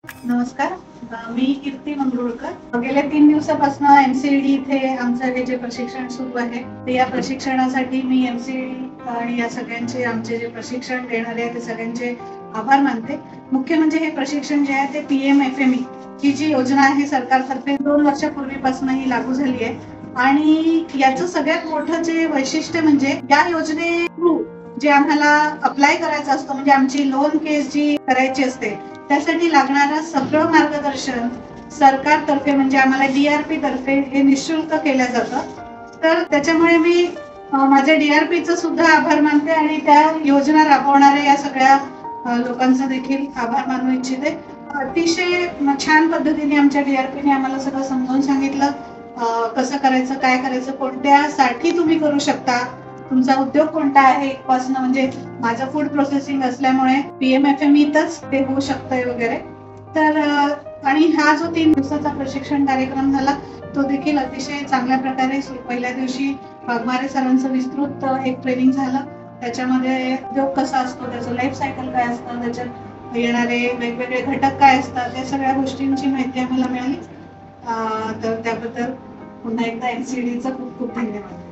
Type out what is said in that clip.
नमस्कार. मी कीर्ती मंगरुळकर. गेल्या 3 दिवसापासून एमसीडी इथे आमचं हे जे प्रशिक्षण सुरू आहे, ते या प्रशिक्षणासाठी मी एमसीडी आणि या सगळ्यांचे आमचे जे प्रशिक्षण देणारे आहेत ते सगळ्यांचे आभार मानते. मुख्य म्हणजे हे प्रशिक्षण जे आहे ते PMFME ही जी योजना आहे सरकारतर्फे 2 वर्षापूर्वीपासून ही लागू झाली आहे आणि याचं सगळ्यात मोठं जे वैशिष्ट्य म्हणजे या योजने थ्रू जे आम्हाला अप्लाय करायचं असतं, म्हणजे आमची लोन केस जी करायची असते त्यासाठी लागणारं सगळं मार्गदर्शन सरकारतर्फे म्हणजे आम्हाला DRP तर्फे हे निशुल्क केलं जातं. तर त्याच्यामुळे मी माझ्या DRPचं सुद्धा आभार मानते आणि त्या योजना राबवणाऱ्या या सगळ्या लोकांचा देखील आभार मानू इच्छिते. अतिशय छान पद्धतीने आमच्या DRPने आम्हाला सगळं समजावून सांगितलं, कसं करायचं, काय करायचं, कोणत्यासाठी तुम्ही करू शकता, तुमचा उद्योग कोणता आहे पासून, म्हणजे माझं फूड प्रोसेसिंग असल्यामुळे PMFMEतच ते होऊ शकतंय वगैरे. तर आणि हा जो 3 दिवसाचा प्रशिक्षण कार्यक्रम झाला तो देखील अतिशय चांगल्या प्रकारे पहिल्या दिवशी वाघमारे सरांचं विस्तृत एक ट्रेनिंग झालं. त्याच्यामध्ये उद्योग कसा असतो, त्याचं लाईफ सायकल काय असतं, त्याच्यात येणारे वेगवेगळे घटक काय असतात, या सगळ्या गोष्टींची माहिती आम्हाला मिळाली. तर त्याबद्दल पुन्हा एकदा MCDचं खूप खूप धन्यवाद.